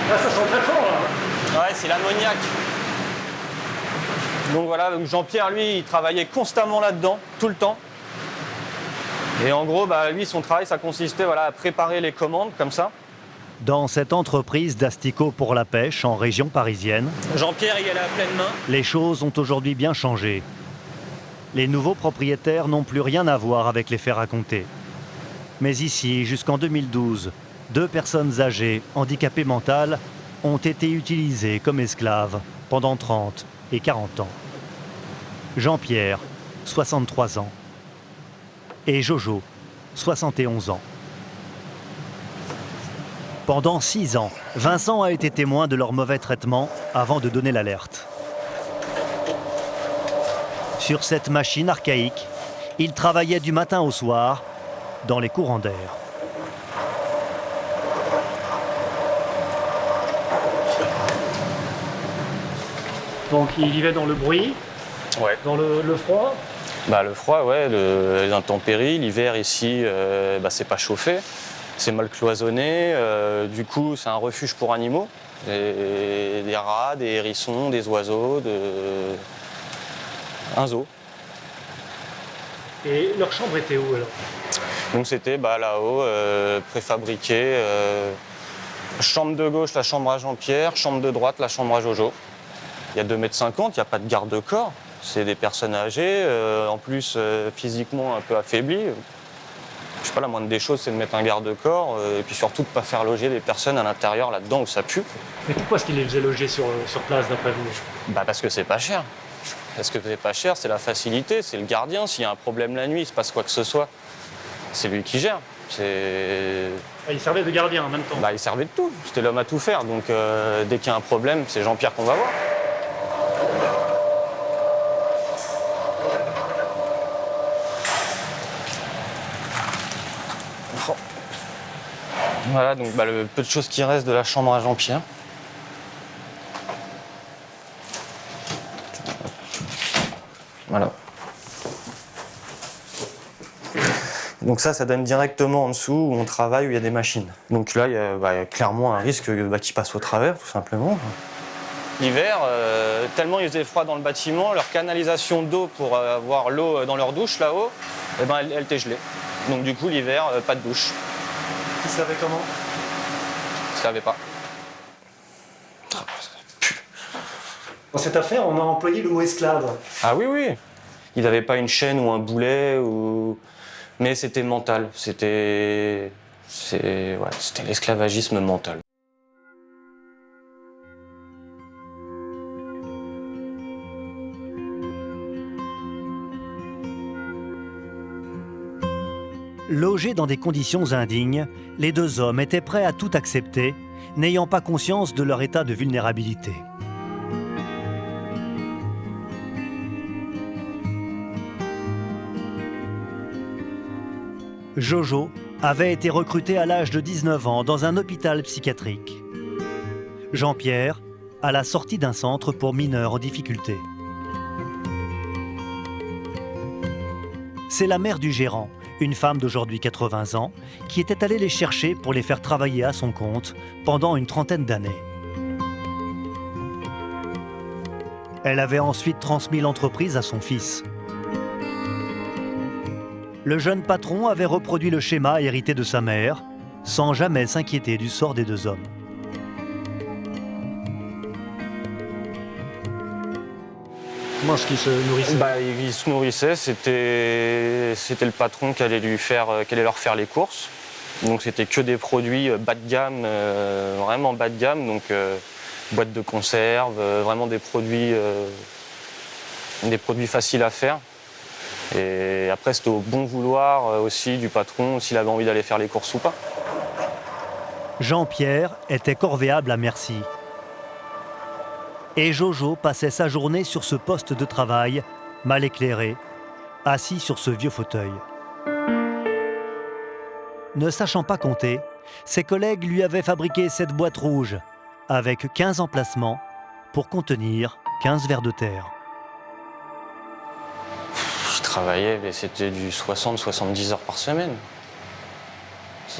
Là, ça sent très fort, là. Ouais, c'est l'ammoniac. Donc voilà, donc Jean-Pierre, lui, il travaillait constamment là-dedans, tout le temps. Et en gros, lui, son travail, ça consistait à préparer les commandes, comme ça. Dans cette entreprise d'asticot pour la pêche en région parisienne, Jean-Pierre y allait à pleine main. les choses ont aujourd'hui bien changé. Les nouveaux propriétaires n'ont plus rien à voir avec les faits racontés. Mais ici, jusqu'en 2012, 2 personnes âgées, handicapées mentales, ont été utilisées comme esclaves pendant 30 et 40 ans. Jean-Pierre, 63 ans. Et Jojo, 71 ans. Pendant 6 ans, Vincent a été témoin de leur mauvais traitement avant de donner l'alerte. Sur cette machine archaïque, il travaillait du matin au soir dans les courants d'air. Donc, il vivait dans le bruit, Ouais. dans le froid. Le froid, ouais, les intempéries. L'hiver, ici, c'est pas chauffé. C'est mal cloisonné. Du coup, c'est un refuge pour animaux. Et des rats, des hérissons, des oiseaux, un zoo. Et leur chambre était où, alors? Donc c'était là-haut, préfabriqué. Chambre de gauche, la chambre à Jean-Pierre. Chambre de droite, la chambre à Jojo. Il y a 2,50 m, il n'y a pas de garde-corps. C'est des personnes âgées, en plus physiquement un peu affaiblies. Je sais pas, la moindre des choses, c'est de mettre un garde-corps et puis surtout de ne pas faire loger des personnes à l'intérieur, là-dedans, où ça pue. Mais pourquoi est-ce qu'il les faisait loger sur place, d'après vous? Parce que c'est pas cher. Parce que c'est pas cher, c'est la facilité, c'est le gardien. S'il y a un problème la nuit, il se passe quoi que ce soit, c'est lui qui gère. Il servait de gardien en même temps. Il servait de tout. C'était l'homme à tout faire. Donc dès qu'il y a un problème, c'est Jean-Pierre qu'on va voir. Voilà, donc le peu de choses qui restent de la chambre à Jean-Pierre. Voilà. Donc ça donne directement en dessous où on travaille, où il y a des machines. Donc là, il y a clairement un risque qu'il passe au travers, tout simplement. L'hiver, tellement il faisait froid dans le bâtiment, leur canalisation d'eau pour avoir l'eau dans leur douche là-haut, elle était gelée. Donc du coup, l'hiver, pas de douche. Ils savaient comment? Je savais pas. Dans cette affaire, on a employé le mot esclave. Ah oui, oui. Il n'avait pas une chaîne ou un boulet, mais c'était mental. C'était l'esclavagisme mental. Logés dans des conditions indignes, les 2 hommes étaient prêts à tout accepter, n'ayant pas conscience de leur état de vulnérabilité. Jojo avait été recruté à l'âge de 19 ans dans un hôpital psychiatrique. Jean-Pierre à la sortie d'un centre pour mineurs en difficulté. C'est la mère du gérant, une femme d'aujourd'hui 80 ans, qui était allée les chercher pour les faire travailler à son compte pendant une 30aine d'années. Elle avait ensuite transmis l'entreprise à son fils. Le jeune patron avait reproduit le schéma hérité de sa mère, sans jamais s'inquiéter du sort des 2 hommes. Comment est-ce qu'ils se nourrissaient? Ils se nourrissaient, c'était le patron qui allait leur faire les courses. Donc c'était que des produits bas de gamme, vraiment bas de gamme, donc boîtes de conserve, vraiment des produits faciles à faire. Et après c'était au bon vouloir aussi du patron, s'il avait envie d'aller faire les courses ou pas. Jean-Pierre était corvéable à merci. Et Jojo passait sa journée sur ce poste de travail, mal éclairé, assis sur ce vieux fauteuil. Ne sachant pas compter, ses collègues lui avaient fabriqué cette boîte rouge, avec 15 emplacements, pour contenir 15 vers de terre. Je travaillais, mais c'était du 60-70 heures par semaine.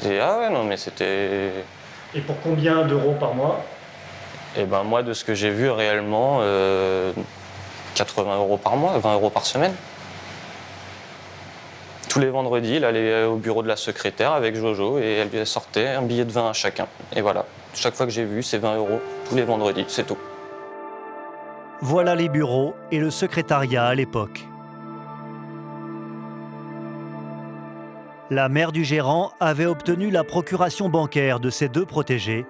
Ah ouais, non, mais c'était... Et pour combien d'euros par mois? Et ben moi, de ce que j'ai vu réellement, 80 € par mois, 20 € par semaine. Tous les vendredis, il allait au bureau de la secrétaire avec Jojo et elle lui sortait un billet de 20 à chacun. Et voilà, chaque fois que j'ai vu, c'est 20 € tous les vendredis, c'est tout. Voilà les bureaux et le secrétariat à l'époque. La mère du gérant avait obtenu la procuration bancaire de ses 2 protégés,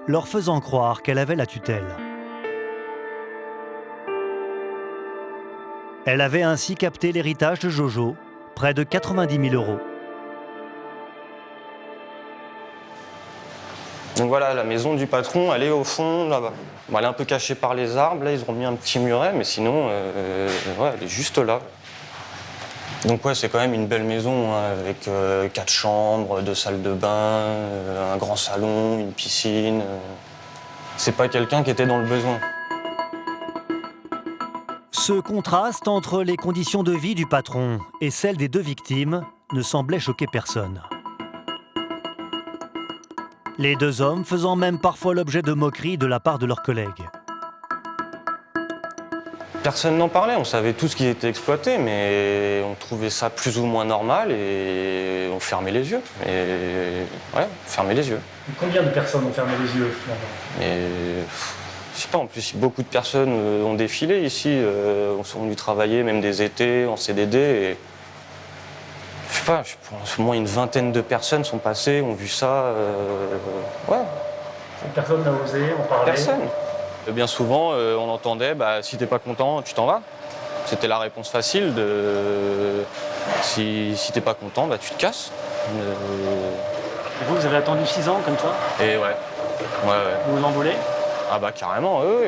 leur faisant croire qu'elle avait la tutelle. Elle avait ainsi capté l'héritage de Jojo, près de 90 000 €. Donc voilà, la maison du patron, elle est au fond, là-bas. Bon, elle est un peu cachée par les arbres, là, ils ont mis un petit muret, mais sinon, ouais, elle est juste là. Donc ouais, c'est quand même une belle maison, hein, avec 4 chambres, 2 salles de bain, un grand salon, une piscine. C'est pas quelqu'un qui était dans le besoin. Ce contraste entre les conditions de vie du patron et celles des 2 victimes ne semblait choquer personne. Les 2 hommes faisant même parfois l'objet de moqueries de la part de leurs collègues. Personne n'en parlait, on savait tous qu'ils étaient exploités, mais on trouvait ça plus ou moins normal et on fermait les yeux. Et ouais, on fermait les yeux. Combien de personnes ont fermé les yeux finalement? Et je sais pas, en plus, beaucoup de personnes ont défilé ici, sont venus travailler, même des étés, en CDD. Et je sais pas, je pense au moins une vingtaine de personnes sont passées, ont vu ça. Ouais. Personne n'a osé en parler? Personne. Bien souvent, on entendait, si t'es pas content, tu t'en vas. C'était la réponse facile de si t'es pas content, tu te casses. Et vous avez attendu 6 ans comme ça? Et ouais. Vous vous en voulez? Ah carrément, oui.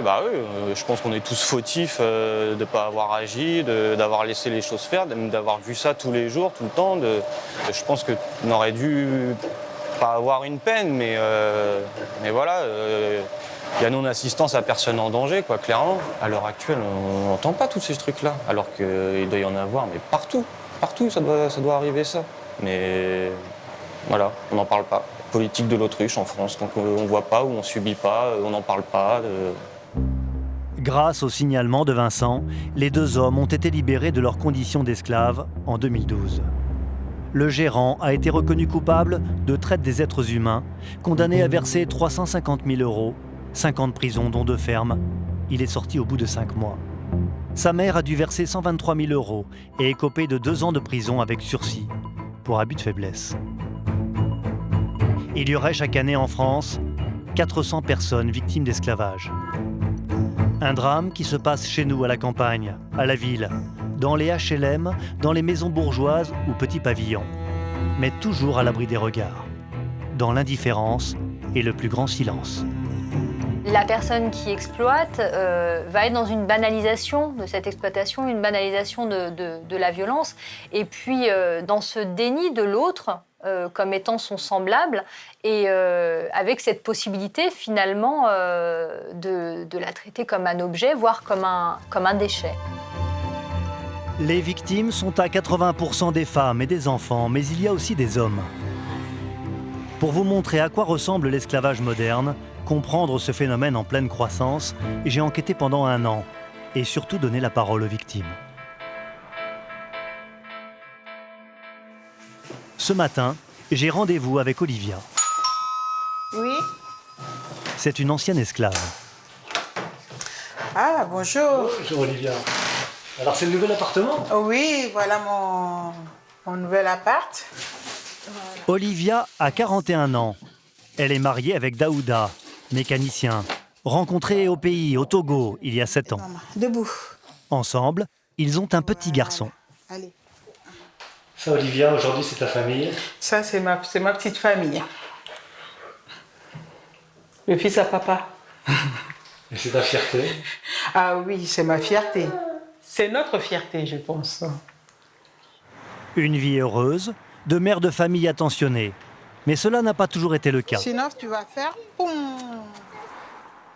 Je pense qu'on est tous fautifs de ne pas avoir agi, d'avoir laissé les choses faire, d'avoir vu ça tous les jours, tout le temps. Je pense qu'on aurait dû pas avoir une peine, mais voilà. Il y a non-assistance à personne en danger, quoi, clairement. À l'heure actuelle, on n'entend pas tous ces trucs-là, alors qu'il doit y en avoir, mais partout. Partout, ça doit arriver, ça. Mais voilà, on n'en parle pas. Politique de l'autruche en France, donc on ne voit pas ou on ne subit pas, on n'en parle pas. Grâce au signalement de Vincent, les 2 hommes ont été libérés de leurs conditions d'esclaves en 2012. Le gérant a été reconnu coupable de traite des êtres humains, condamné à verser 350 000 €, 5 ans de prison dont 2 fermes. Il est sorti au bout de 5 mois. Sa mère a dû verser 123 000 € et écoper de 2 ans de prison avec sursis pour abus de faiblesse. Il y aurait chaque année en France 400 personnes victimes d'esclavage. Un drame qui se passe chez nous à la campagne, à la ville, dans les HLM, dans les maisons bourgeoises ou petits pavillons, mais toujours à l'abri des regards, dans l'indifférence et le plus grand silence. La personne qui exploite va être dans une banalisation de cette exploitation, une banalisation de la violence, et puis dans ce déni de l'autre comme étant son semblable, et avec cette possibilité finalement de la traiter comme un objet, voire comme un déchet. Les victimes sont à 80% des femmes et des enfants, mais il y a aussi des hommes. Pour vous montrer à quoi ressemble l'esclavage moderne, comprendre ce phénomène en pleine croissance, j'ai enquêté pendant 1 an et surtout donné la parole aux victimes. Ce matin, j'ai rendez-vous avec Olivia. Oui. C'est une ancienne esclave. Ah, bonjour. Bonjour Olivia. Alors c'est le nouvel appartement? Oui, voilà mon nouvel appart. Olivia a 41 ans. Elle est mariée avec Daouda, mécanicien, rencontré au pays, au Togo, il y a 7 ans. Maman, debout. Ensemble, ils ont un petit garçon. Allez. Ça Olivia, aujourd'hui c'est ta famille? Ça, c'est ma petite famille. Le fils à papa. Et c'est ta fierté? Ah oui, c'est ma fierté. C'est notre fierté, je pense. Une vie heureuse, de mère de famille attentionnée. Mais cela n'a pas toujours été le cas. Sinon, tu vas faire poum.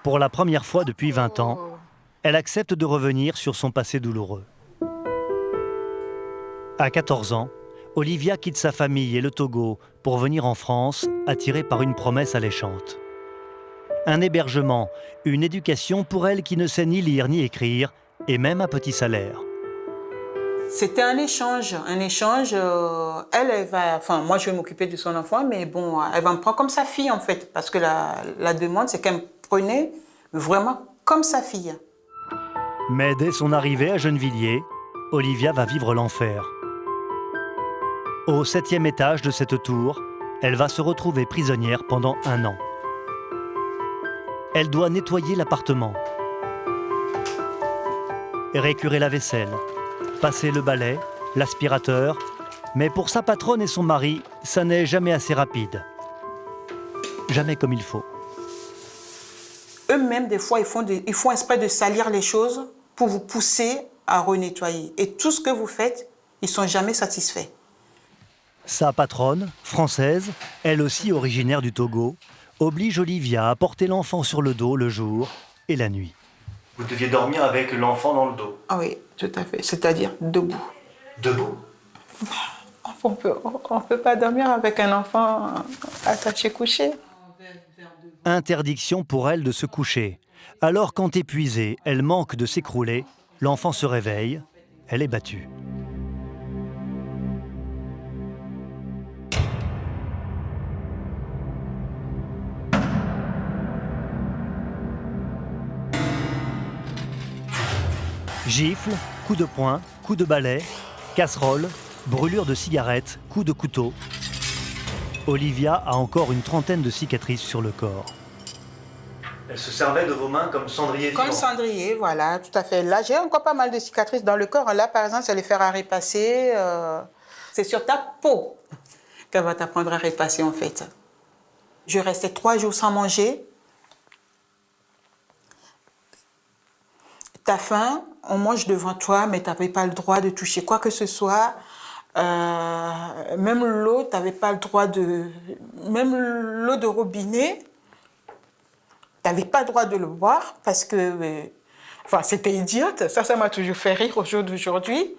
Pour la première fois depuis 20 ans, elle accepte de revenir sur son passé douloureux. À 14 ans, Olivia quitte sa famille et le Togo pour venir en France, attirée par une promesse alléchante. un hébergement, une éducation pour elle qui ne sait ni lire ni écrire, et même un petit salaire. C'était un échange. Elle va... Enfin, moi, je vais m'occuper de son enfant, mais bon, elle va me prendre comme sa fille, en fait. Parce que la demande, c'est qu'elle me prenait vraiment comme sa fille. Mais dès son arrivée à Gennevilliers, Olivia va vivre l'enfer. Au 7e étage de cette tour, elle va se retrouver prisonnière pendant 1 an. Elle doit nettoyer l'appartement, récurer la vaisselle, passer le balai, l'aspirateur. Mais pour sa patronne et son mari, ça n'est jamais assez rapide. Jamais comme il faut. Eux-mêmes, des fois, ils font exprès de salir les choses pour vous pousser à renettoyer. Et tout ce que vous faites, ils ne sont jamais satisfaits. Sa patronne, française, elle aussi originaire du Togo, oblige Olivia à porter l'enfant sur le dos le jour et la nuit. Vous deviez dormir avec l'enfant dans le dos. Ah oui, tout à fait. C'est-à-dire debout. Debout. On peut pas dormir avec un enfant attaché couché. Interdiction pour elle de se coucher. Alors quand épuisée, elle manque de s'écrouler, l'enfant se réveille, elle est battue. Gifles, coups de poing, coups de balai, casseroles, brûlures de cigarettes, coups de couteau. Olivia a encore une trentaine de cicatrices sur le corps. Elle se servait de vos mains comme cendrier Comme vivant. cendrier, voilà, tout à fait. Là, j'ai encore pas mal de cicatrices dans le corps. Là, par exemple, c'est les fer à repasser. C'est sur ta peau qu'elle va t'apprendre à repasser, en fait. Je restais 3 jours sans manger. T'as faim, on mange devant toi, mais tu n'avais pas le droit de toucher quoi que ce soit. Même l'eau, tu n'avais pas le droit de... Même l'eau de robinet, tu n'avais pas le droit de le boire parce que... Enfin, c'était idiote. Ça m'a toujours fait rire au jour d'aujourd'hui.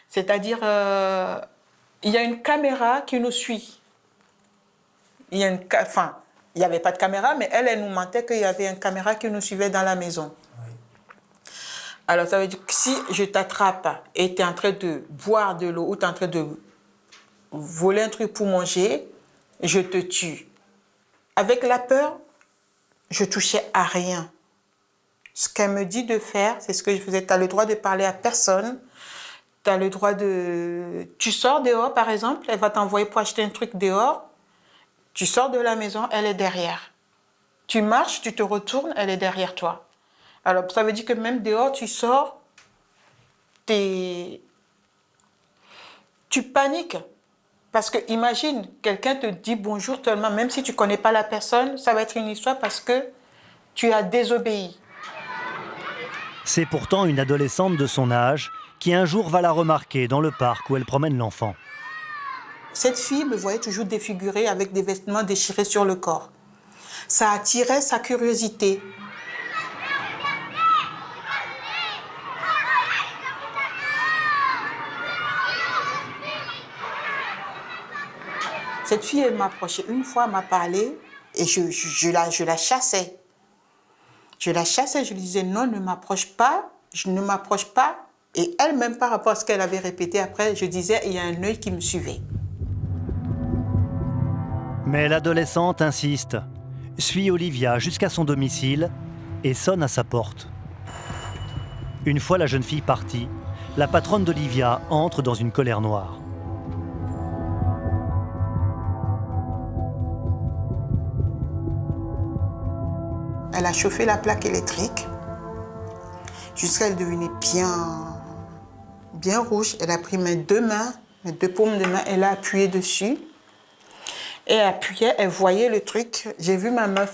C'est-à-dire, il y a une caméra qui nous suit. Enfin, il n'y avait pas de caméra, mais elle nous mentait qu'il y avait une caméra qui nous suivait dans la maison. Alors, ça veut dire que si je t'attrape et tu es en train de boire de l'eau ou tu es en train de voler un truc pour manger, je te tue. Avec la peur, je touchais à rien. Ce qu'elle me dit de faire, c'est ce que je faisais. Tu as le droit de parler à personne. Tu as le droit de... Tu sors dehors, par exemple, elle va t'envoyer pour acheter un truc dehors. Tu sors de la maison, elle est derrière. Tu marches, tu te retournes, elle est derrière toi. Alors, ça veut dire que même dehors, tu sors, tu paniques. Parce que imagine, quelqu'un te dit bonjour tellement, même si tu ne connais pas la personne, ça va être une histoire parce que tu as désobéi. C'est pourtant une adolescente de son âge qui un jour va la remarquer dans le parc où elle promène l'enfant. Cette fille me voyait toujours défigurée avec des vêtements déchirés sur le corps. Ça attirait sa curiosité. Cette fille, elle m'approchait une fois, m'a parlé et je la chassais. Je la chassais, je lui disais non, ne m'approche pas, je ne m'approche pas. Et elle, même par rapport à ce qu'elle avait répété après, je disais, il y a un œil qui me suivait. Mais l'adolescente insiste, suit Olivia jusqu'à son domicile et sonne à sa porte. Une fois la jeune fille partie, la patronne d'Olivia entre dans une colère noire. Elle a chauffé la plaque électrique jusqu'à ce qu'elle devenait bien rouge. Elle a pris mes 2 mains, mes 2 paumes de main, elle a appuyé dessus. Et elle appuyait, elle voyait le truc. J'ai vu ma main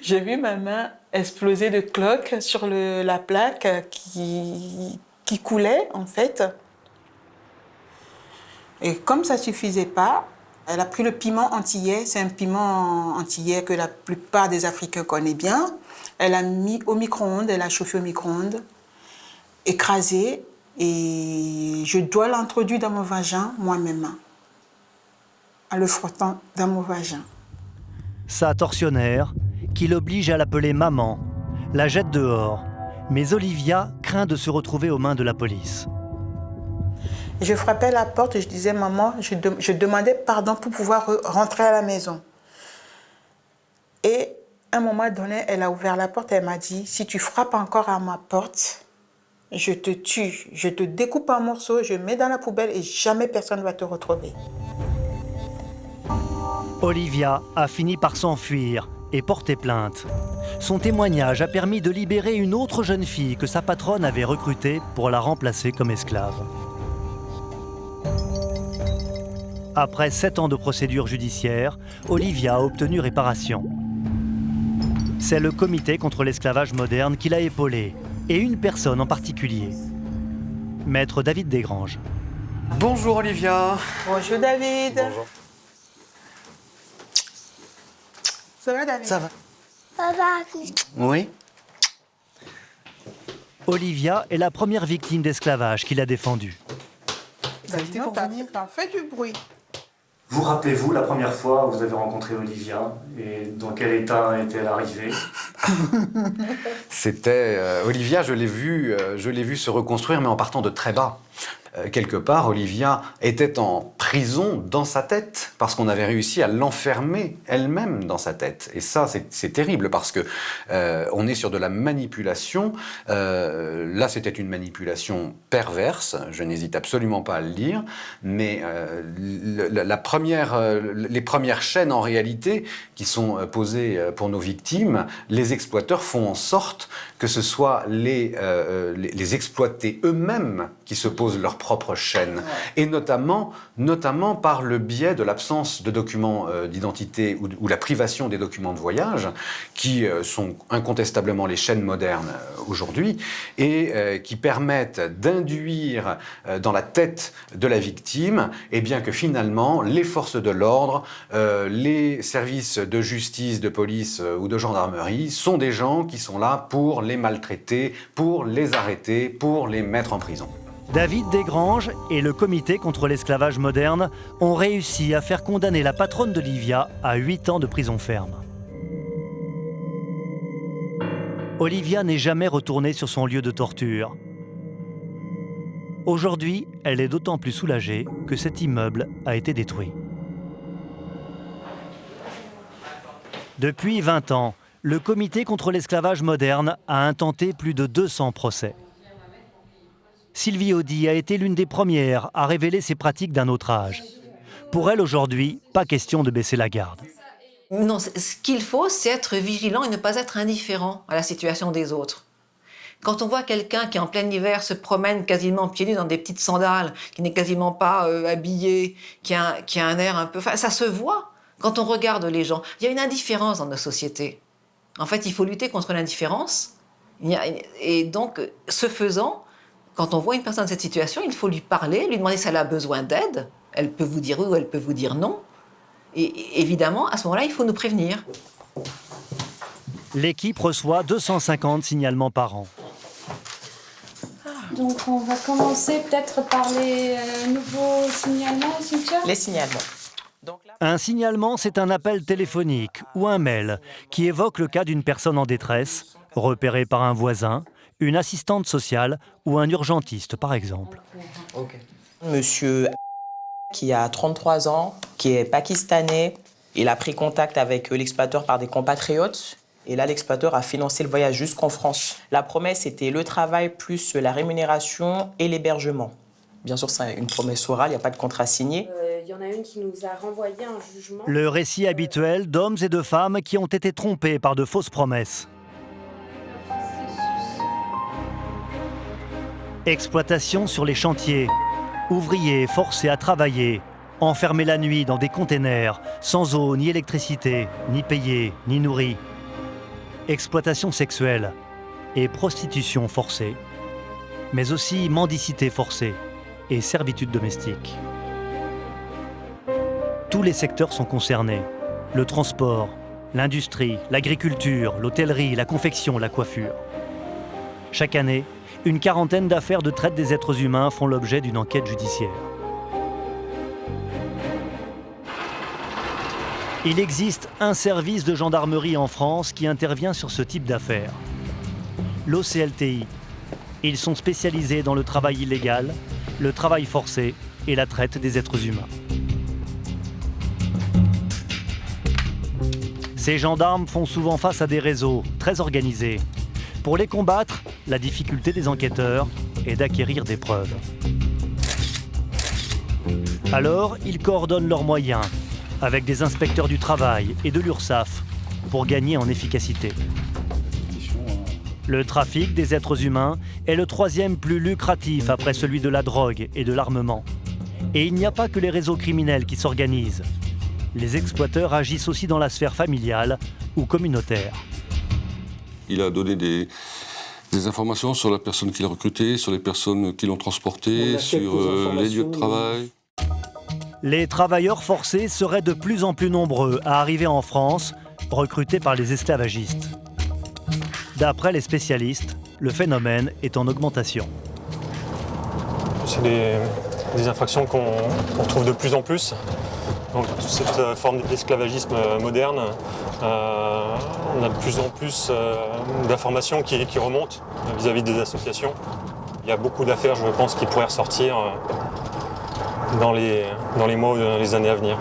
J'ai vu ma main exploser de cloques sur la plaque qui coulait, en fait. Et comme ça ne suffisait pas, elle a pris le piment antillais. C'est un piment antillais que la plupart des Africains connaissent bien. Elle a mis au micro-ondes, elle a chauffé au micro-ondes, écrasé. Et je dois l'introduire dans mon vagin moi-même, en le frottant dans mon vagin. sa tortionnaire, qui l'oblige à l'appeler maman, la jette dehors. Mais Olivia craint de se retrouver aux mains de la police. Je frappais la porte et je disais, maman, je demandais pardon pour pouvoir rentrer à la maison. Et à un moment donné, elle a ouvert la porte et elle m'a dit, si tu frappes encore à ma porte, je te tue, je te découpe en morceaux, je mets dans la poubelle et jamais personne ne va te retrouver. Olivia a fini par s'enfuir et porter plainte. Son témoignage a permis de libérer une autre jeune fille que sa patronne avait recrutée pour la remplacer comme esclave. Après 7 ans de procédure judiciaire, Olivia a obtenu réparation. C'est le comité contre l'esclavage moderne qui l'a épaulée, et une personne en particulier. Maître David Desgranges. Bonjour Olivia. Bonjour David. Bonjour. Ça va David? Ça va? Oui. Olivia est la première victime d'esclavage qu'il a défendue. David, t'as fait du bruit. Vous rappelez-vous la première fois où vous avez rencontré Olivia et dans quel état était-elle arrivée? C'était Olivia, je l'ai vu se reconstruire, mais en partant de très bas. Quelque part, Olivia était en prison dans sa tête, parce qu'on avait réussi à l'enfermer elle-même dans sa tête. Et ça, c'est terrible, parce que on est sur de la manipulation. Là, c'était une manipulation perverse, je n'hésite absolument pas à le dire, mais les premières chaînes, en réalité, qui sont posées pour nos victimes, les exploiteurs font en sorte que ce soit les exploités eux-mêmes qui se posent leur propre chaîne, et notamment par le biais de l'absence de documents d'identité ou la privation des documents de voyage, qui sont incontestablement les chaînes modernes aujourd'hui, et qui permettent d'induire dans la tête de la victime, eh bien que finalement, les forces de l'ordre, les services de justice, de police ou de gendarmerie sont des gens qui sont là pour les maltraiter, pour les arrêter, pour les mettre en prison. David Desgranges et le comité contre l'esclavage moderne ont réussi à faire condamner la patronne d'Olivia à 8 ans de prison ferme. Olivia n'est jamais retournée sur son lieu de torture. Aujourd'hui, elle est d'autant plus soulagée que cet immeuble a été détruit. Depuis 20 ans, le comité contre l'esclavage moderne a intenté plus de 200 procès. Sylvie Audy a été l'une des premières à révéler ces pratiques d'un autre âge. Pour elle, aujourd'hui, pas question de baisser la garde. Non, ce qu'il faut, c'est être vigilant et ne pas être indifférent à la situation des autres. Quand on voit quelqu'un qui, en plein hiver, se promène quasiment pieds nus dans des petites sandales, qui n'est quasiment pas habillé, qui a un air un peu... Enfin, ça se voit quand on regarde les gens. Il y a une indifférence dans nos sociétés. En fait, il faut lutter contre l'indifférence. Et donc, ce faisant, quand on voit une personne dans cette situation, il faut lui parler, lui demander si elle a besoin d'aide. Elle peut vous dire oui ou elle peut vous dire non. Et évidemment, à ce moment-là, il faut nous prévenir. L'équipe reçoit 250 signalements par an. Donc on va commencer peut-être par les nouveaux signalements, Cynthia ? Les signalements. Donc là... Un signalement, c'est un appel téléphonique ou un mail qui évoque le cas d'une personne en détresse, repérée par un voisin, une assistante sociale ou un urgentiste, par exemple. Monsieur qui a 33 ans, qui est pakistanais, il a pris contact avec l'exploiteur par des compatriotes. Et là, l'exploiteur a financé le voyage jusqu'en France. La promesse était le travail plus la rémunération et l'hébergement. Bien sûr, c'est une promesse orale, il n'y a pas de contrat signé. Il y en a une qui nous a renvoyé un jugement. Le récit habituel d'hommes et de femmes qui ont été trompés par de fausses promesses. Exploitation sur les chantiers. Ouvriers forcés à travailler, enfermés la nuit dans des containers, sans eau ni électricité, ni payés, ni nourris. Exploitation sexuelle et prostitution forcée, mais aussi mendicité forcée et servitude domestique. Tous les secteurs sont concernés. Le transport, l'industrie, l'agriculture, l'hôtellerie, la confection, la coiffure. Chaque année, une quarantaine d'affaires de traite des êtres humains font l'objet d'une enquête judiciaire. Il existe un service de gendarmerie en France qui intervient sur ce type d'affaires. L'OCLTI. Ils sont spécialisés dans le travail illégal, le travail forcé et la traite des êtres humains. Ces gendarmes font souvent face à des réseaux très organisés. Pour les combattre, la difficulté des enquêteurs est d'acquérir des preuves. Alors, ils coordonnent leurs moyens avec des inspecteurs du travail et de l'URSSAF pour gagner en efficacité. Le trafic des êtres humains est le troisième plus lucratif après celui de la drogue et de l'armement. Et il n'y a pas que les réseaux criminels qui s'organisent. Les exploiteurs agissent aussi dans la sphère familiale ou communautaire. Il a donné des informations sur la personne qu'il a recrutée, sur les personnes qui l'ont transporté, sur les lieux de travail. Les travailleurs forcés seraient de plus en plus nombreux à arriver en France, recrutés par les esclavagistes. D'après les spécialistes, le phénomène est en augmentation. C'est des infractions qu'on trouve de plus en plus. Donc, cette forme d'esclavagisme moderne, on a de plus en plus d'informations qui remontent vis-à-vis des associations. Il y a beaucoup d'affaires, je pense, qui pourraient ressortir dans les mois ou dans les années à venir.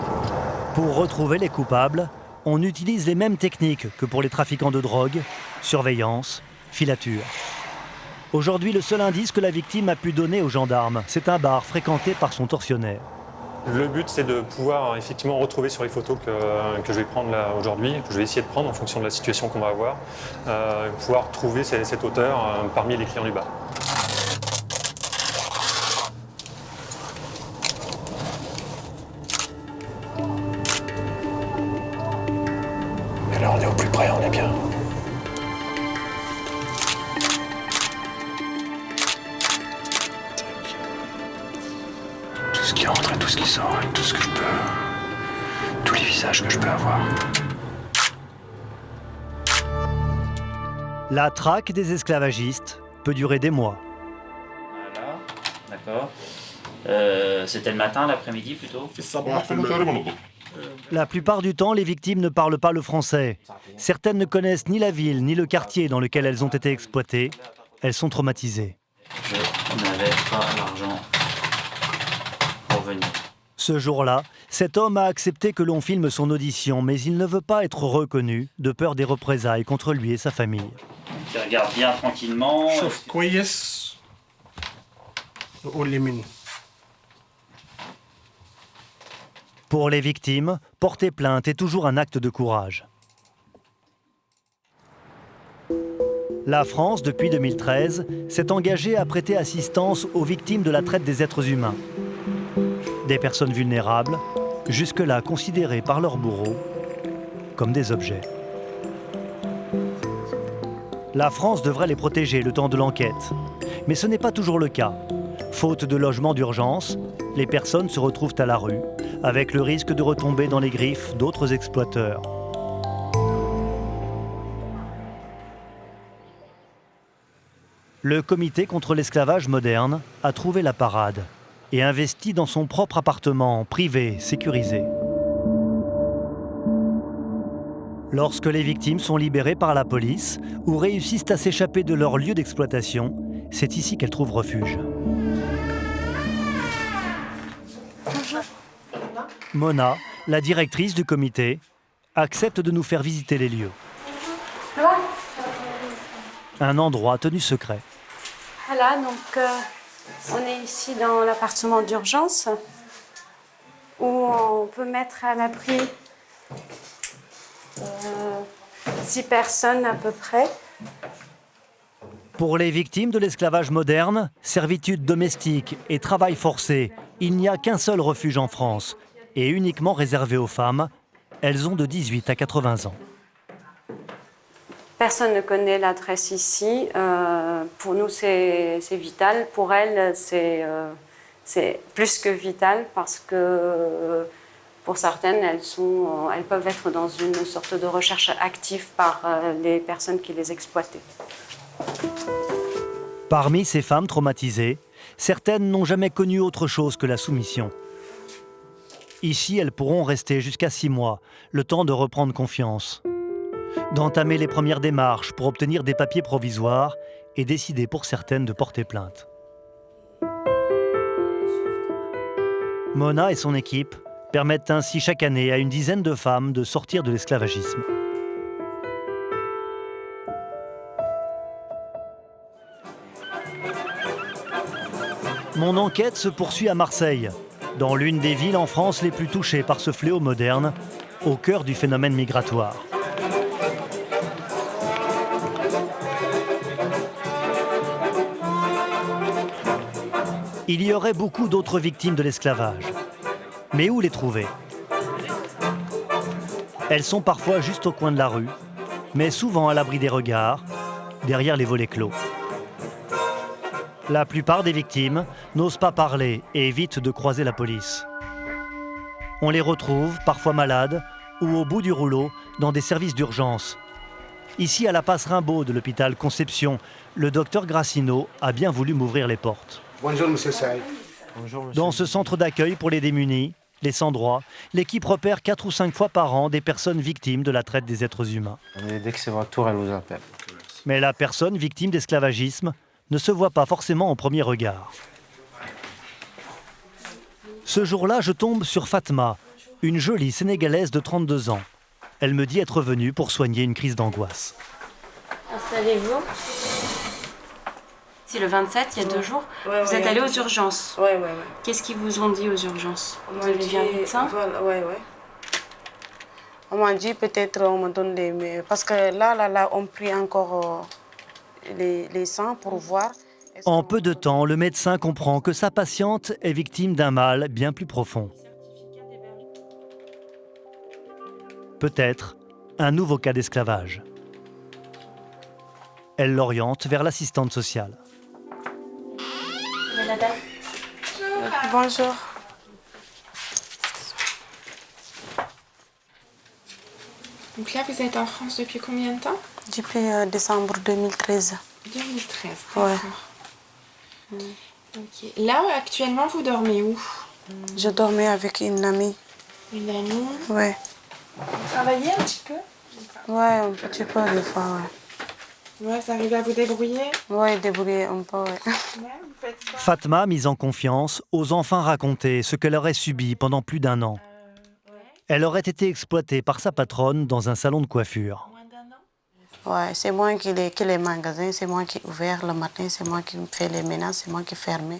Pour retrouver les coupables, on utilise les mêmes techniques que pour les trafiquants de drogue, surveillance, filature. Aujourd'hui, le seul indice que la victime a pu donner aux gendarmes, c'est un bar fréquenté par son tortionnaire. Le but, c'est de pouvoir effectivement retrouver sur les photos que je vais prendre là aujourd'hui, que je vais essayer de prendre en fonction de la situation qu'on va avoir, pouvoir trouver cet auteur parmi les clients du bar. Et là, on est au plus près, on est bien. Tout ce qui entre et tout ce qui sort, et tout ce que je peux. Tous les visages que je peux avoir. La traque des esclavagistes peut durer des mois. Voilà, d'accord. C'était le matin, l'après-midi plutôt? La plupart du temps, les victimes ne parlent pas le français. Certaines ne connaissent ni la ville ni le quartier dans lequel elles ont été exploitées. Elles sont traumatisées. Je n'avais pas l'argent pour venir. Ce jour-là, cet homme a accepté que l'on filme son audition, mais il ne veut pas être reconnu, de peur des représailles contre lui et sa famille. Tu regardes bien tranquillement. Pour les victimes, porter plainte est toujours un acte de courage. La France, depuis 2013, s'est engagée à prêter assistance aux victimes de la traite des êtres humains. Des personnes vulnérables, jusque-là considérées par leurs bourreaux comme des objets. La France devrait les protéger le temps de l'enquête. Mais ce n'est pas toujours le cas. Faute de logement d'urgence, les personnes se retrouvent à la rue, avec le risque de retomber dans les griffes d'autres exploiteurs. Le comité contre l'esclavage moderne a trouvé la parade et investi dans son propre appartement privé sécurisé. Lorsque les victimes sont libérées par la police ou réussissent à s'échapper de leur lieu d'exploitation, c'est ici qu'elles trouvent refuge. Mona, la directrice du comité, accepte de nous faire visiter les lieux. Un endroit tenu secret. Voilà, donc on est ici dans l'appartement d'urgence où on peut mettre à l'abri 6 personnes à peu près. Pour les victimes de l'esclavage moderne, servitude domestique et travail forcé, il n'y a qu'un seul refuge en France et uniquement réservé aux femmes. Elles ont de 18 à 80 ans. Personne ne connaît l'adresse ici. Pour nous, c'est vital. Pour elles, c'est plus que vital parce que pour certaines, elles peuvent être dans une sorte de recherche active par les personnes qui les exploitaient. Parmi ces femmes traumatisées, certaines n'ont jamais connu autre chose que la soumission. Ici, elles pourront rester jusqu'à 6 mois, le temps de reprendre confiance, d'entamer les premières démarches pour obtenir des papiers provisoires et décider pour certaines de porter plainte. Mona et son équipe permettent ainsi chaque année à une dizaine de femmes de sortir de l'esclavagisme. Mon enquête se poursuit à Marseille, dans l'une des villes en France les plus touchées par ce fléau moderne, au cœur du phénomène migratoire. Il y aurait beaucoup d'autres victimes de l'esclavage. Mais où les trouver? Elles sont parfois juste au coin de la rue, mais souvent à l'abri des regards, derrière les volets clos. La plupart des victimes n'osent pas parler et évitent de croiser la police. On les retrouve, parfois malades, ou au bout du rouleau, dans des services d'urgence. Ici, à la passe Rimbaud de l'hôpital Conception, le docteur Grassino a bien voulu m'ouvrir les portes. Bonjour, monsieur Saïd. Bonjour, monsieur. Dans ce centre d'accueil pour les démunis, les sans-droit, l'équipe repère 4 ou 5 fois par an des personnes victimes de la traite des êtres humains. Et dès que c'est votre tour, elle vous appelle. Mais la personne victime d'esclavagisme ne se voit pas forcément au premier regard. Ce jour-là, je tombe sur Fatma, une jolie Sénégalaise de 32 ans. Elle me dit être venue pour soigner une crise d'angoisse. Installez-vous. C'est le 27, il y a 2 jours. Vous êtes allé aux urgences. Oui. Qu'est-ce qu'ils vous ont dit aux urgences? On Vous avez vu un médecin? Oui. On m'a dit peut-être on me donne des... Parce que là, on prie encore les sangs pour voir. En peu de temps, le médecin comprend que sa patiente est victime d'un mal bien plus profond. Peut-être un nouveau cas d'esclavage. Elle l'oriente vers l'assistante sociale. Bonjour. Donc là, vous êtes en France depuis combien de temps? Depuis décembre 2013. 2013, Ouais. d'accord. Ok. Là, actuellement, vous dormez où? Je dormais avec une amie. Une amie? Ouais. Vous travaillez un petit peu? Ouais, un petit peu des fois, ouais. Ouais, vous arrivez à vous débrouiller? Ouais, débrouiller un peu, ouais. Fatma, mise en confiance, ose enfin raconter ce qu'elle aurait subi pendant plus d'1 an. Elle aurait été exploitée par sa patronne dans un salon de coiffure. Ouais, c'est moi qui les magasins, c'est moi qui ai ouvert le matin, c'est moi qui fais les ménages, c'est moi qui ferme.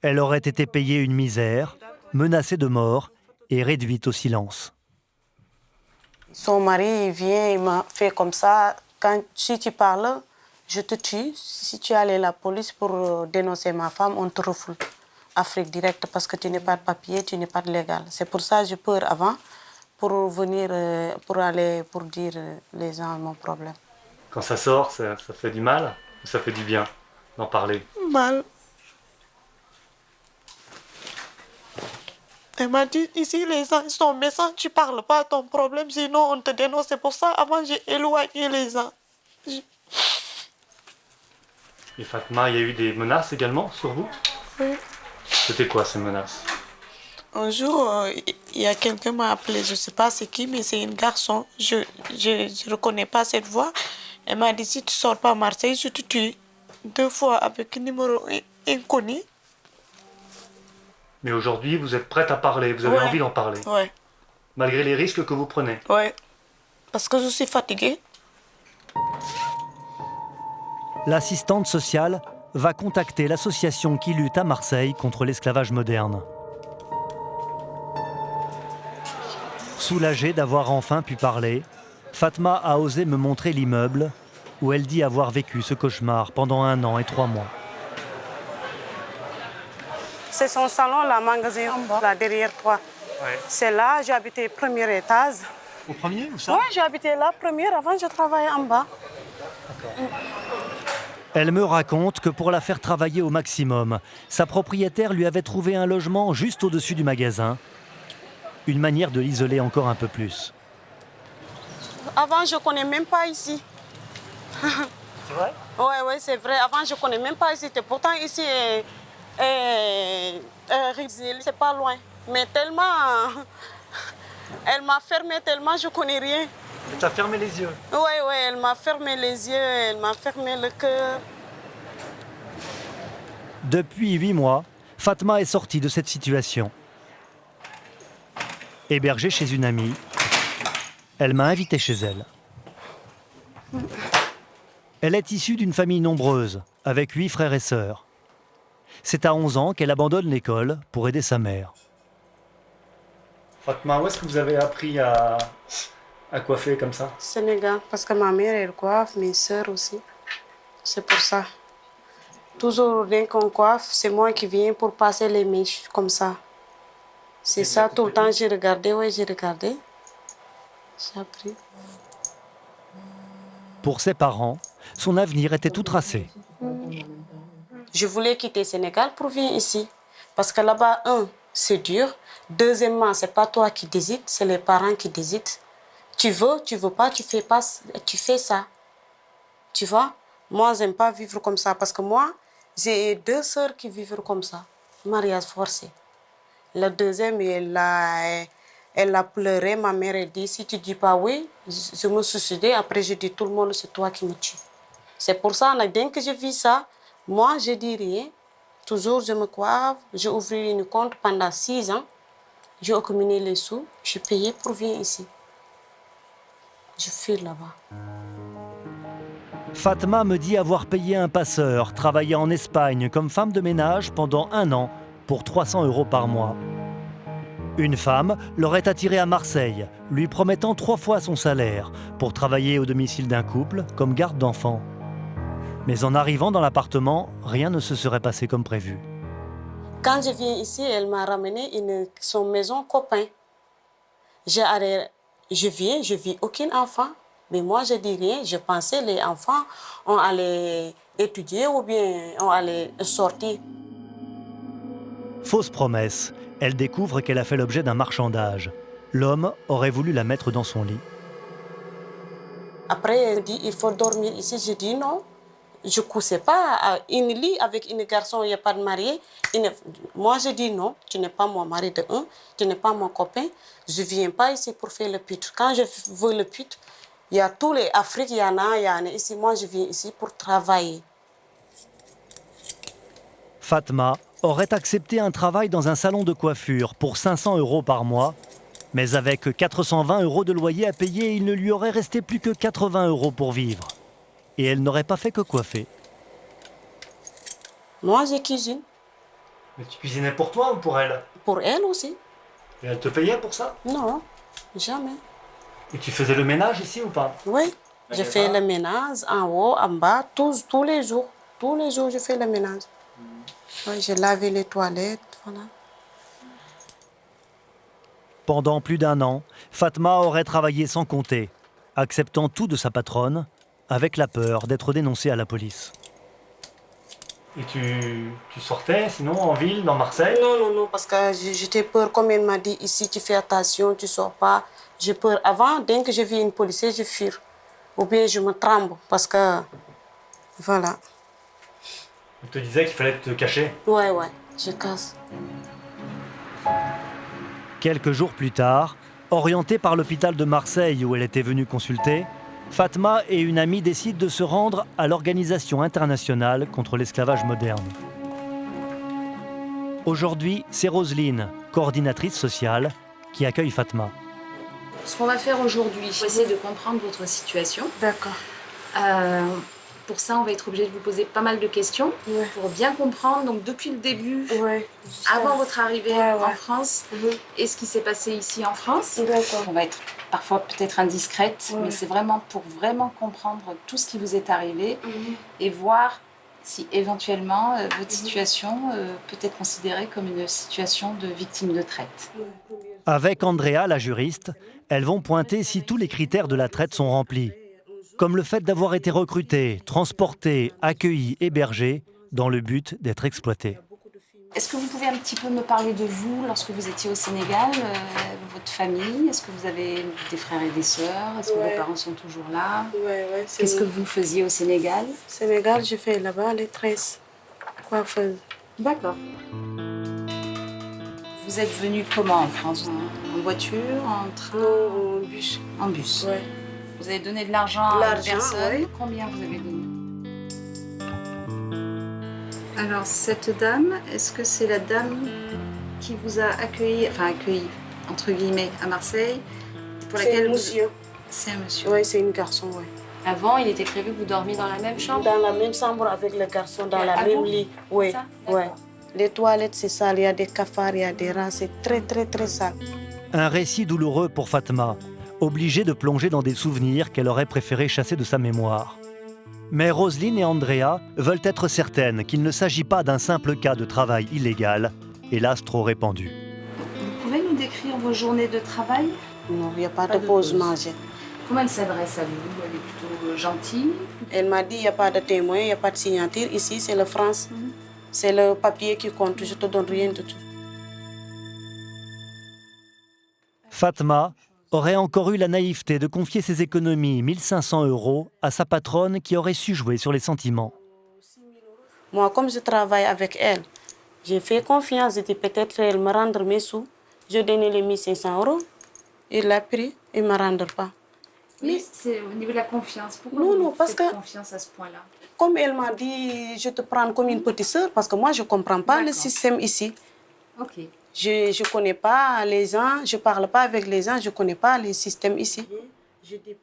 Elle aurait été payée une misère, menacée de mort et réduite au silence. Son mari, il vient, il m'a fait comme ça. Si tu parles, je te tue. Si tu allais à la police pour dénoncer ma femme, on te refoule. Afrique directe parce que tu n'es pas de papier, tu n'es pas de légal. C'est pour ça que j'ai peur avant pour venir, pour aller, pour dire les gens mon problème. Quand ça sort, ça fait du mal ou ça fait du bien d'en parler? Mal. Elle m'a dit, ici les gens sont méchants, tu parles pas de ton problème, sinon on te dénonce. C'est pour ça, avant j'ai éloigné les gens. Et Fatma, il y a eu des menaces également sur vous? Oui. C'était quoi ces menaces? Un jour, il y a quelqu'un qui m'a appelé, je ne sais pas c'est qui, mais c'est un garçon. Je ne reconnais pas cette voix. Elle m'a dit, si tu ne sors pas à Marseille, je te tue. 2 fois avec un numéro inconnu. Mais aujourd'hui, vous êtes prête à parler, vous avez envie d'en parler? Oui. Malgré les risques que vous prenez? Oui. Parce que je suis fatiguée. L'assistante sociale va contacter l'association qui lutte à Marseille contre l'esclavage moderne. Soulagée d'avoir enfin pu parler, Fatma a osé me montrer l'immeuble où elle dit avoir vécu ce cauchemar pendant 1 an et 3 mois. C'est son salon, la magasin en bas, là derrière toi. Ouais. C'est là, j'habitais au 1er étage. Au premier ou ça? Oui, j'habitais là, première, avant je travaillais en bas. Elle me raconte que pour la faire travailler au maximum, sa propriétaire lui avait trouvé un logement juste au-dessus du magasin. Une manière de l'isoler encore un peu plus. Avant, je ne connais même pas ici. C'est vrai? Oui, c'est vrai. Avant, je ne connais même pas ici. Pourtant, ici, c'est pas loin. Mais tellement... Elle m'a fermé tellement, je ne connais rien. Elle t'a fermé les yeux? Oui, elle m'a fermé les yeux, elle m'a fermé le cœur. Depuis 8 mois, Fatma est sortie de cette situation. Hébergée chez une amie, elle m'a invité chez elle. Elle est issue d'une famille nombreuse, avec 8 frères et sœurs. C'est à 11 ans qu'elle abandonne l'école pour aider sa mère. Fatma, où est-ce que vous avez appris à coiffer comme ça? Sénégal, parce que ma mère, elle coiffe, mes sœurs aussi. C'est pour ça. Toujours, dès qu'on coiffe, c'est moi qui viens pour passer les mèches, comme ça. C'est ça, tout le temps, j'ai regardé, oui, j'ai regardé. J'ai appris. Pour ses parents, son avenir était tout tracé. Je voulais quitter le Sénégal pour venir ici. Parce que là-bas, c'est dur. Deuxièmement, ce n'est pas toi qui décides, c'est les parents qui décident. Tu veux pas, tu fais ça. Tu vois? Moi, je n'aime pas vivre comme ça. Parce que moi, j'ai 2 sœurs qui vivent comme ça. Mariage forcé. La deuxième, elle a pleuré. Ma mère a dit, si tu ne dis pas oui, je me suicider. Après, je dis, tout le monde, c'est toi qui me tues. C'est pour ça, dès que je vis ça, moi, je dis rien. Toujours, je me coiffe. J'ai ouvert une compte pendant 6 ans. J'ai accumulé les sous. J'ai payé pour venir ici. Je fuis là-bas. Fatma me dit avoir payé un passeur, travaillé en Espagne comme femme de ménage pendant 1 an pour 300 € par mois. Une femme l'aurait attiré à Marseille, lui promettant 3 fois son salaire pour travailler au domicile d'un couple comme garde d'enfants. Mais en arrivant dans l'appartement, rien ne se serait passé comme prévu. Quand je viens ici, elle m'a ramené son maison copain. Je vis aucun enfant. Mais moi, je dis rien. Je pensais que les enfants, on allait étudier ou bien on allait sortir. Fausse promesse, elle découvre qu'elle a fait l'objet d'un marchandage. L'homme aurait voulu la mettre dans son lit. Après, elle dit il faut dormir ici. Je dis non. Je ne couchais pas une lit avec un garçon, il n'y a pas de marié. Moi, je dis non, tu n'es pas mon mari de un, tu n'es pas mon copain. Je ne viens pas ici pour faire le pute. Quand je veux le pute, il y a tous les Afriques, il y en a ici. Moi, je viens ici pour travailler. Fatma aurait accepté un travail dans un salon de coiffure pour 500 € par mois, mais avec 420 € de loyer à payer, il ne lui aurait resté plus que 80 € pour vivre. Et elle n'aurait pas fait que coiffer. Moi, je cuisine. Mais tu cuisinais pour toi ou pour elle? Pour elle aussi. Et elle te payait pour ça? Non, jamais. Et tu faisais le ménage ici ou pas? Oui, je fais le ménage en haut, en bas, tous les jours. Tous les jours, je fais le ménage. Oui, je lave les toilettes, voilà. Pendant plus d'1 an, Fatma aurait travaillé sans compter, acceptant tout de sa patronne, avec la peur d'être dénoncée à la police. Et tu sortais sinon en ville, dans Marseille? Non, parce que j'étais peur. Comme elle m'a dit, ici tu fais attention, tu ne sors pas. J'ai peur. Avant, dès que je vis une policière, je fuis. Ou bien je me tremble parce que, voilà. On te disait qu'il fallait te cacher? Ouais, je casse. Quelques jours plus tard, orientée par l'hôpital de Marseille où elle était venue consulter, Fatma et une amie décident de se rendre à l'Organisation internationale contre l'esclavage moderne. Aujourd'hui, c'est Roselyne, coordinatrice sociale, qui accueille Fatma. Ce qu'on va faire aujourd'hui, c'est essayer de comprendre votre situation. D'accord. Pour ça, on va être obligé de vous poser pas mal de questions pour bien comprendre. Donc, depuis le début, avant votre arrivée en France, et ce qui s'est passé ici en France. On va être parfois peut-être indiscrète, mais c'est vraiment pour vraiment comprendre tout ce qui vous est arrivé et voir si éventuellement votre situation peut être considérée comme une situation de victime de traite. Avec Andrea, la juriste, elles vont pointer si tous les critères de la traite sont remplis, comme le fait d'avoir été recruté, transporté, accueilli, hébergé, dans le but d'être exploité. Est-ce que vous pouvez un petit peu me parler de vous lorsque vous étiez au Sénégal, votre famille? Est-ce que vous avez des frères et des sœurs? Est-ce que vos parents sont toujours là? Qu'est-ce que vous faisiez au Sénégal? Au Sénégal, je fais là-bas les tresses, coiffeuse. D'accord. Vous êtes venu comment en France? En voiture, en train? En bus. En bus. Ouais. Vous avez donné de l'argent à une personne? Ouais. Combien vous avez donné? Alors, cette dame, est-ce que c'est la dame qui vous a accueilli, entre guillemets, à Marseille, pour C'est laquelle un monsieur. C'est un monsieur. Oui, c'est un garçon, oui. Avant, il était prévu que vous dormiez dans la même chambre? Dans la même chambre avec le garçon, dans la Ah même bon? lit. Oui, Ça? oui. Les toilettes, c'est sale, il y a des cafards, il y a des rats, c'est très, très, très sale. Un récit douloureux pour Fatma, obligée de plonger dans des souvenirs qu'elle aurait préféré chasser de sa mémoire. Mais Roselyne et Andrea veulent être certaines qu'il ne s'agit pas d'un simple cas de travail illégal, hélas trop répandu. Vous pouvez nous décrire vos journées de travail? Non, il n'y a pas de pause manger. Comment elle s'adresse à vous? Elle est plutôt gentille? Elle m'a dit, il n'y a pas de témoin, il n'y a pas de signature. Ici, c'est la France. C'est le papier qui compte, je ne te donne rien de tout. Fatma aurait encore eu la naïveté de confier ses économies, 1 500 € à sa patronne qui aurait su jouer sur les sentiments. Moi, comme je travaille avec elle, j'ai fait confiance. J'ai dit peut-être qu'elle me rendre mes sous. Je donnais les 1 500 €. Il l'a pris, il ne me rend pas. Oui, c'est au niveau de la confiance. Pourquoi Non, vous non, parce faites que- confiance à ce point-là? Comme elle m'a dit, je te prends comme une petite sœur, parce que moi, je ne comprends pas le système ici. Ok. Je ne connais pas les gens, je ne parle pas avec les gens, je ne connais pas les systèmes ici.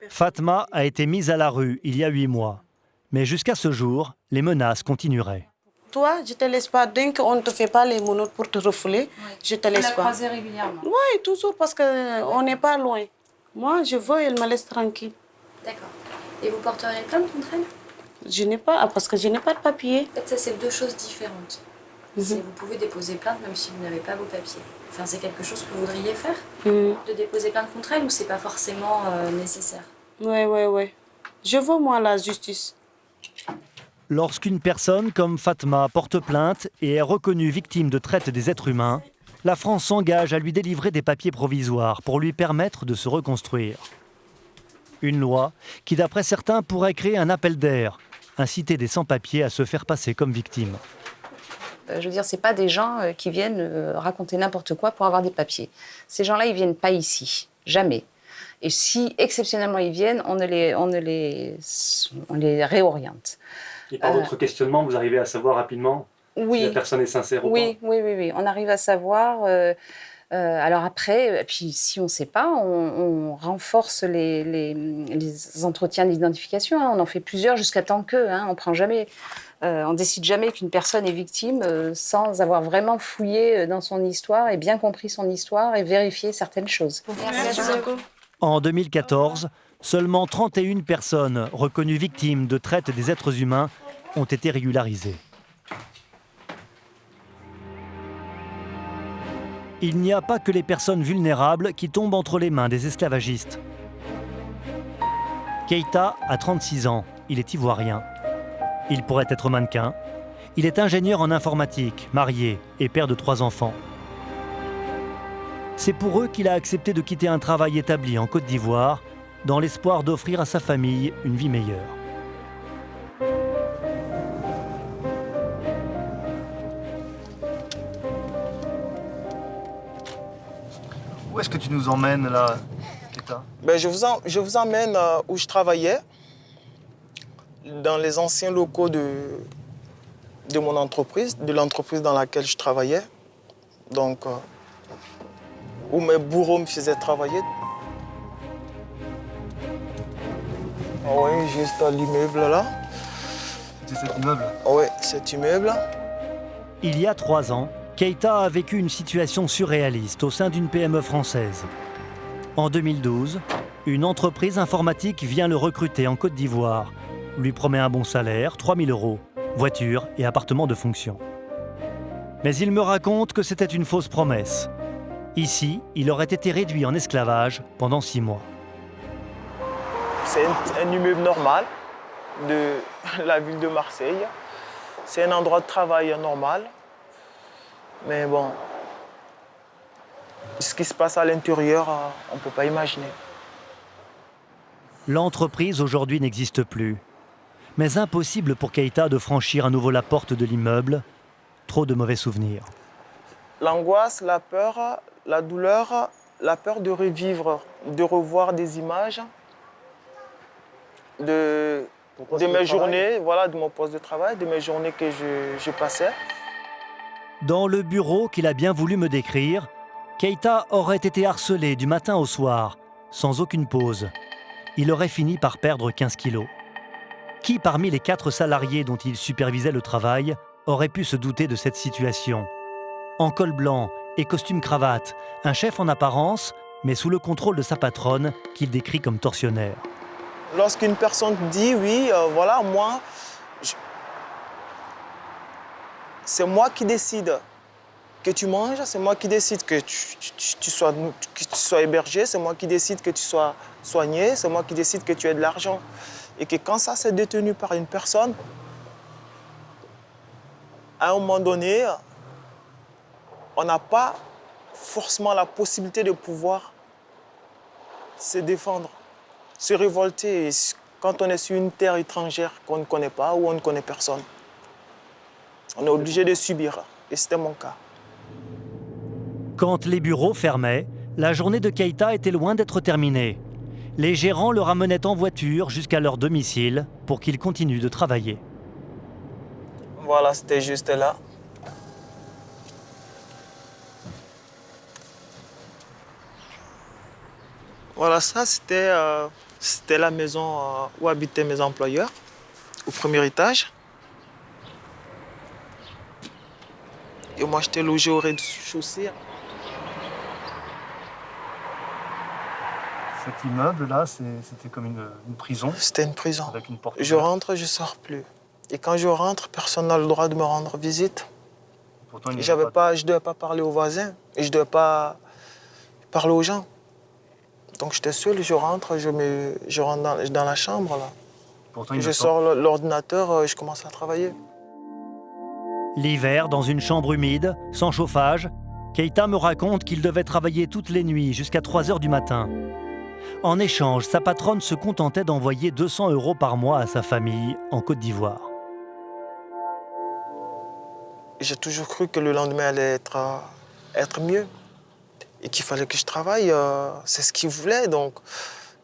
Fatma a été mise à la rue il y a 8 mois. Mais jusqu'à ce jour, les menaces continueraient. Toi, je ne te laisse pas. Dès qu'on ne te fait pas les menottes pour te refouler, je ne te Vous laisse la pas. croisez régulièrement? Oui, toujours, parce qu'on n'est pas loin. Moi, je veux, elle me laisse tranquille. D'accord. Et vous porteriez plainte contre elle? Je n'ai pas, parce que je n'ai pas de papier. En fait, ça, c'est deux choses différentes. Vous pouvez déposer plainte même si vous n'avez pas vos papiers. Enfin, c'est quelque chose que vous voudriez faire? De déposer plainte contre elle ou c'est pas forcément nécessaire? Oui, oui, oui. Je veux, moi, la justice. Lorsqu'une personne comme Fatma porte plainte et est reconnue victime de traite des êtres humains, la France s'engage à lui délivrer des papiers provisoires pour lui permettre de se reconstruire. Une loi qui, d'après certains, pourrait créer un appel d'air, inciter des sans-papiers à se faire passer comme victimes. Je veux dire, ce n'est pas des gens qui viennent raconter n'importe quoi pour avoir des papiers. Ces gens-là, ils ne viennent pas ici, jamais. Et si exceptionnellement ils viennent, on les réoriente. Et par votre questionnement, vous arrivez à savoir rapidement si la personne est sincère ou pas? Oui. On arrive à savoir. Alors après, puis si on ne sait pas, on renforce les entretiens d'identification. On en fait plusieurs jusqu'à temps que. On prend jamais. On décide jamais qu'une personne est victime sans avoir vraiment fouillé dans son histoire et bien compris son histoire et vérifié certaines choses. Merci beaucoup. En 2014, seulement 31 personnes reconnues victimes de traite des êtres humains ont été régularisées. Il n'y a pas que les personnes vulnérables qui tombent entre les mains des esclavagistes. Keïta a 36 ans, il est ivoirien. Il pourrait être mannequin. Il est ingénieur en informatique, marié et père de 3 enfants. C'est pour eux qu'il a accepté de quitter un travail établi en Côte d'Ivoire dans l'espoir d'offrir à sa famille une vie meilleure. Où est-ce que tu nous emmènes là, Keïta? Je vous emmène où je travaillais, dans les anciens locaux de mon entreprise, de l'entreprise dans laquelle je travaillais. Donc, où mes bourreaux me faisaient travailler. Oui, juste à l'immeuble là. C'est cet immeuble? Oui, cet immeuble. Il y a 3 ans, Keïta a vécu une situation surréaliste au sein d'une PME française. En 2012, une entreprise informatique vient le recruter en Côte d'Ivoire, lui promet un bon salaire, 3 000 €, voiture et appartement de fonction. Mais il me raconte que c'était une fausse promesse. Ici, il aurait été réduit en esclavage pendant 6 mois. C'est un immeuble normal de la ville de Marseille. C'est un endroit de travail normal. Mais bon, ce qui se passe à l'intérieur, on ne peut pas imaginer. L'entreprise aujourd'hui n'existe plus. Mais impossible pour Keïta de franchir à nouveau la porte de l'immeuble. Trop de mauvais souvenirs. L'angoisse, la peur, la douleur, la peur de revivre, de revoir des images de mes journées, voilà, de mon poste de travail, de mes journées que je passais. Dans le bureau qu'il a bien voulu me décrire, Keïta aurait été harcelé du matin au soir, sans aucune pause. Il aurait fini par perdre 15 kilos. Qui parmi les 4 salariés dont il supervisait le travail aurait pu se douter de cette situation? En col blanc et costume cravate, un chef en apparence, mais sous le contrôle de sa patronne, qu'il décrit comme tortionnaire. Lorsqu'une personne dit oui, voilà, moi, c'est moi qui décide que tu manges, c'est moi qui décide que tu sois hébergé, c'est moi qui décide que tu sois soigné, c'est moi qui décide que tu aies de l'argent. Et que quand ça c'est détenu par une personne, à un moment donné, on n'a pas forcément la possibilité de pouvoir se défendre, se révolter quand on est sur une terre étrangère qu'on ne connaît pas ou on ne connaît personne. On est obligé de subir, et c'était mon cas. Quand les bureaux fermaient, la journée de Keïta était loin d'être terminée. Les gérants le ramenaient en voiture jusqu'à leur domicile pour qu'il continue de travailler. Voilà, c'était juste là. Voilà, ça c'était la maison où habitaient mes employeurs, au premier étage. Et moi, j'étais logé au rez-de-chaussée. Cet immeuble-là, c'était comme une prison? C'était une prison. Avec une porte Je rentre, je ne sors plus. Et quand je rentre, personne n'a le droit de me rendre visite. Pourtant, je ne devais pas parler aux voisins et je ne devais pas parler aux gens. Donc j'étais seul, je rentre, je rentre dans la chambre. Là. Pourtant, je sors l'ordinateur, je commence à travailler. L'hiver, dans une chambre humide, sans chauffage, Keïta me raconte qu'il devait travailler toutes les nuits jusqu'à 3 heures du matin. En échange, sa patronne se contentait d'envoyer 200 € par mois à sa famille en Côte d'Ivoire. J'ai toujours cru que le lendemain allait être mieux et qu'il fallait que je travaille. C'est ce qu'il voulait, donc.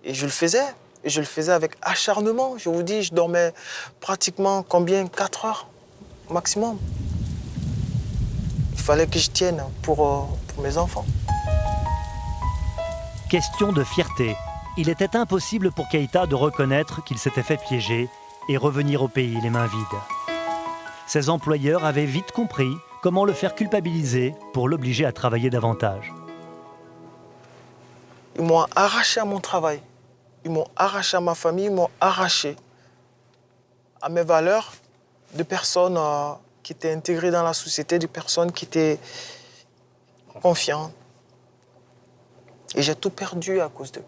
Et je le faisais. Et je le faisais avec acharnement. Je vous dis, je dormais pratiquement combien? 4 heures maximum. Il fallait que je tienne pour mes enfants. Question de fierté. Il était impossible pour Keïta de reconnaître qu'il s'était fait piéger et revenir au pays les mains vides. Ses employeurs avaient vite compris comment le faire culpabiliser pour l'obliger à travailler davantage. Ils m'ont arraché à mon travail. Ils m'ont arraché à ma famille, ils m'ont arraché à mes valeurs de personnes qui étaient intégrées dans la société, de personnes qui étaient confiantes. Et j'ai tout perdu à cause d'eux.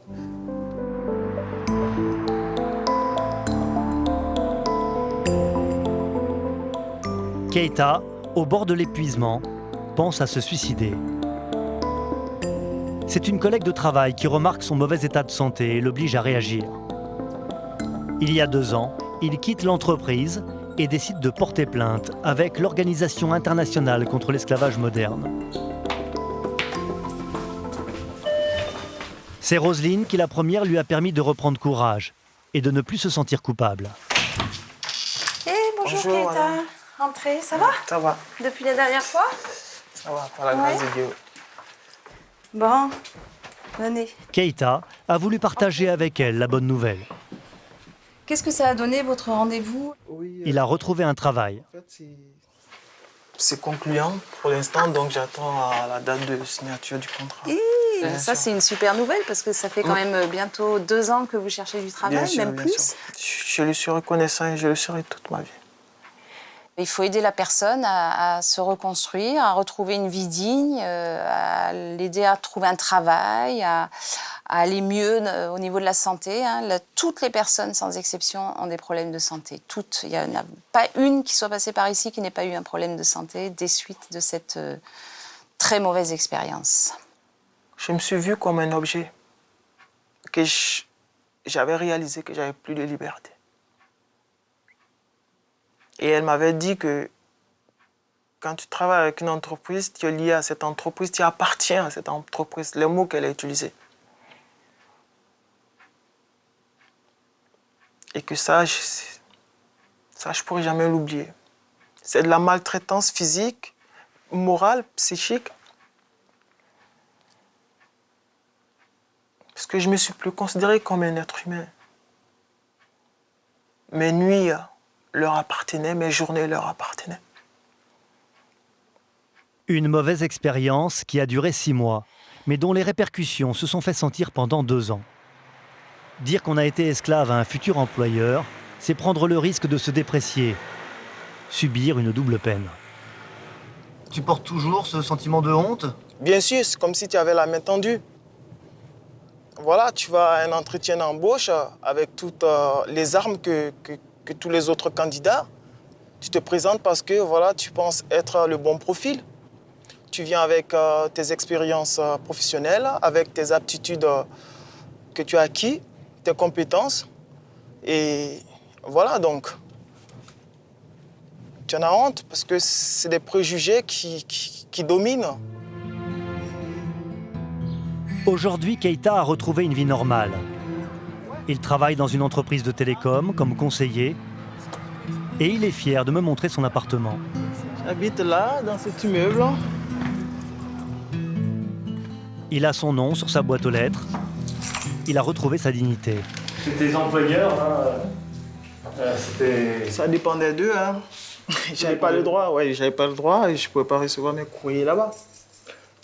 Keïta, au bord de l'épuisement, pense à se suicider. C'est une collègue de travail qui remarque son mauvais état de santé et l'oblige à réagir. Il y a 2 ans, il quitte l'entreprise et décide de porter plainte avec l'Organisation internationale contre l'esclavage moderne. C'est Roselyne qui, la première, lui a permis de reprendre courage et de ne plus se sentir coupable. Bonjour Bonjour, Keïta. madame. Rentrée, ça va? Ça va. Depuis la dernière fois? Ça va, par la grâce de Dieu. Bon, venez. Keïta a voulu partager avec elle la bonne nouvelle. Qu'est-ce que ça a donné votre rendez-vous? Il a retrouvé un travail. C'est concluant pour l'instant, donc j'attends la date de signature du contrat. Ça, c'est une super nouvelle parce que ça fait quand même bientôt 2 ans que vous cherchez du travail, Bien sûr, même bien plus. sûr. Je lui suis reconnaissant et je le serai toute ma vie. Il faut aider la personne à se reconstruire, à retrouver une vie digne, à l'aider à trouver un travail, à aller mieux au niveau de la santé. Toutes les personnes, sans exception, ont des problèmes de santé. Toutes. Il n'y en a pas une qui soit passée par ici qui n'ait pas eu un problème de santé des suites de cette très mauvaise expérience. Je me suis vu comme un objet, que j'avais réalisé que j'avais plus de liberté. Et elle m'avait dit que Quand tu travailles avec une entreprise, tu es lié à cette entreprise, tu appartiens à cette entreprise, le mot qu'elle a utilisé. Et que ça, je ne pourrai jamais l'oublier. C'est de la maltraitance physique, morale, psychique. Parce que je ne me suis plus considéré comme un être humain. Mes nuits leur appartenaient, mes journées leur appartenaient. Une mauvaise expérience qui a duré 6 mois, mais dont les répercussions se sont fait sentir pendant 2 ans. Dire qu'on a été esclave à un futur employeur, c'est prendre le risque de se déprécier, subir une double peine. Tu portes toujours ce sentiment de honte? Bien sûr, c'est comme si tu avais la main tendue. Voilà, tu vas à un entretien d'embauche avec toutes les armes que tous les autres candidats. Tu te présentes parce que voilà, tu penses être le bon profil. Tu viens avec tes expériences professionnelles, avec tes aptitudes que tu as acquises, tes compétences. Et voilà, donc, tu en as honte parce que c'est des préjugés qui dominent. Aujourd'hui, Keïta a retrouvé une vie normale. Il travaille dans une entreprise de télécom comme conseiller et il est fier de me montrer son appartement. J'habite là, dans cet immeuble. Il a son nom sur sa boîte aux lettres. Il a retrouvé sa dignité. Chez tes employeurs, c'était... Ça dépendait d'eux. Hein. J'avais pas le droit, j'avais pas le droit et je pouvais pas recevoir mes courriers là-bas.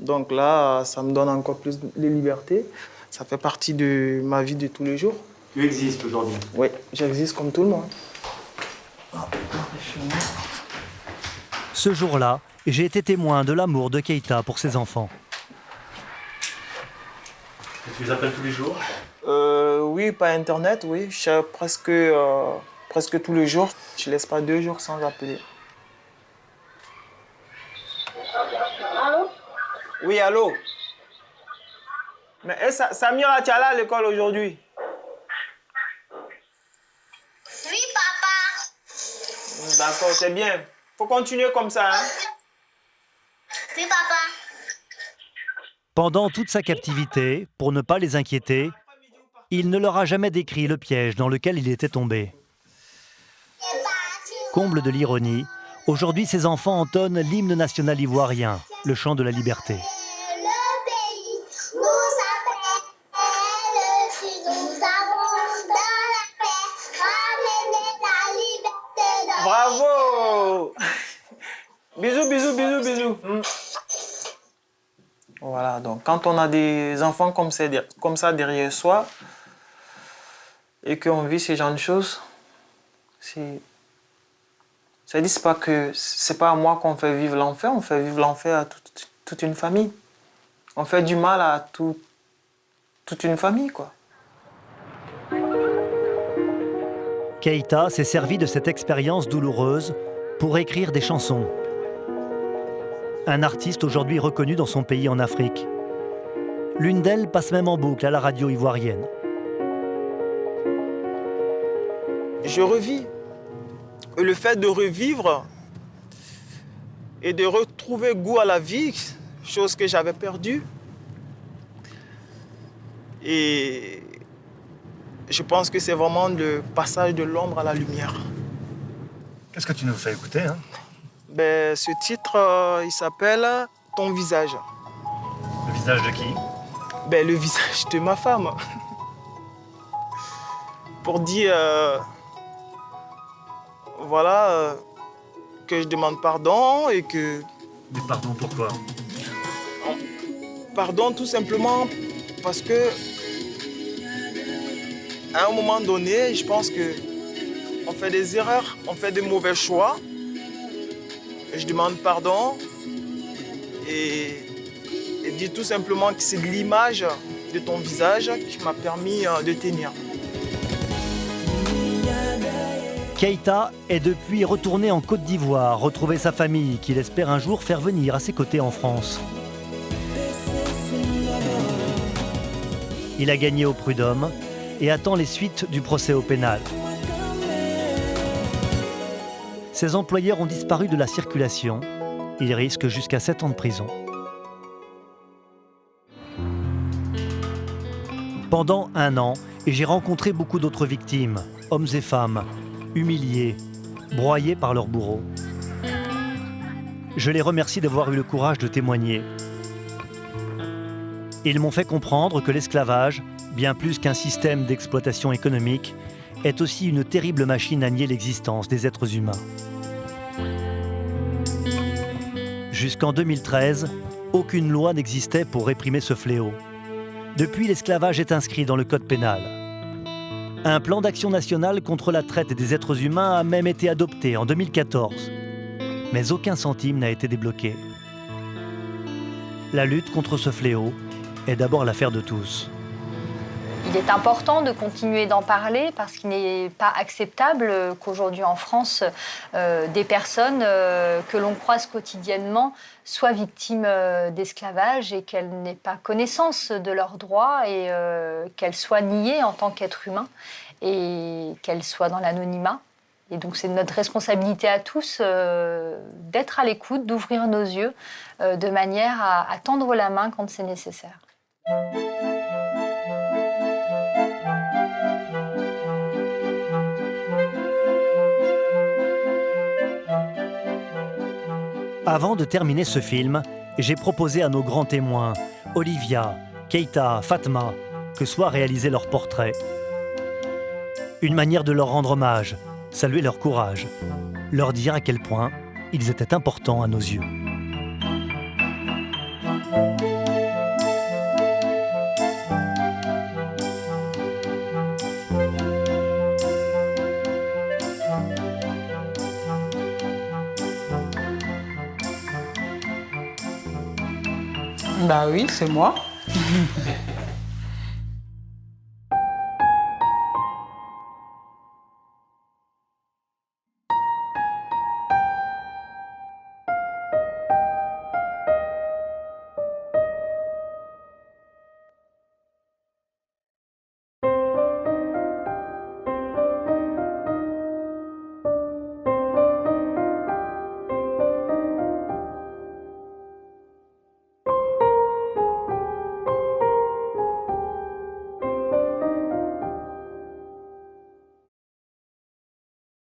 Donc là, ça me donne encore plus de liberté. Ça fait partie de ma vie de tous les jours. Tu existes aujourd'hui? Oui, j'existe comme tout le monde. Ce jour-là, j'ai été témoin de l'amour de Keïta pour ses enfants. Et tu les appelles tous les jours? Oui, par Internet, oui. Presque tous les jours. Je ne laisse pas 2 jours sans appeler. Allô? Oui, allô? Mais Samira, tu es allée à l'école aujourd'hui? Oui, papa. D'accord, c'est bien. Faut continuer comme ça, hein? Oui, papa. Pendant toute sa captivité, pour ne pas les inquiéter, il ne leur a jamais décrit le piège dans lequel il était tombé. Comble de l'ironie, aujourd'hui ses enfants entonnent l'hymne national ivoirien, le chant de la liberté. Bravo! Bisous, bisous, bisous, bisous. Voilà, donc quand on a des enfants comme ça derrière soi et qu'on vit ce genre de choses, ça dit pas que c'est pas à moi qu'on fait vivre l'enfer, on fait vivre l'enfer à toute une famille. On fait du mal à toute une famille, quoi. Keïta s'est servi de cette expérience douloureuse pour écrire des chansons. Un artiste aujourd'hui reconnu dans son pays en Afrique. L'une d'elles passe même en boucle à la radio ivoirienne. Je revis. Et le fait de revivre et de retrouver goût à la vie, chose que j'avais perdue. Et je pense que c'est vraiment le passage de l'ombre à la lumière. Qu'est-ce que tu nous fais écouter, hein? Ben, ce titre, il s'appelle « Ton visage ». Le visage de qui? Ben, le visage de ma femme. Pour dire, voilà, que je demande pardon et que... Mais pardon pourquoi? Pardon tout simplement parce que à un moment donné, je pense qu'on fait des erreurs, on fait des mauvais choix. Je demande pardon et dis tout simplement que c'est l'image de ton visage qui m'a permis de tenir. Keïta est depuis retourné en Côte d'Ivoire, retrouver sa famille qu'il espère un jour faire venir à ses côtés en France. Il a gagné au prud'homme et attend les suites du procès au pénal. Ses employeurs ont disparu de la circulation Il risque jusqu'à 7 ans de prison. Pendant 1 an, j'ai rencontré beaucoup d'autres victimes, hommes et femmes, humiliés, broyés par leurs bourreaux. Je les remercie d'avoir eu le courage de témoigner. Ils m'ont fait comprendre que l'esclavage, bien plus qu'un système d'exploitation économique, est aussi une terrible machine à nier l'existence des êtres humains. Jusqu'en 2013, aucune loi n'existait pour réprimer ce fléau. Depuis, l'esclavage est inscrit dans le code pénal. Un plan d'action national contre la traite des êtres humains a même été adopté en 2014. Mais aucun centime n'a été débloqué. La lutte contre ce fléau est d'abord l'affaire de tous. Il est important de continuer d'en parler parce qu'il n'est pas acceptable qu'aujourd'hui en France, des personnes que l'on croise quotidiennement soient victimes d'esclavage et qu'elles n'aient pas connaissance de leurs droits et qu'elles soient niées en tant qu'êtres humains et qu'elles soient dans l'anonymat. Et donc c'est notre responsabilité à tous d'être à l'écoute, d'ouvrir nos yeux de manière à tendre la main quand c'est nécessaire. Avant de terminer ce film, j'ai proposé à nos grands témoins, Olivia, Keita, Fatma, que soit réalisé leur portrait. Une manière de leur rendre hommage, saluer leur courage, leur dire à quel point ils étaient importants à nos yeux. Bah oui, c'est moi.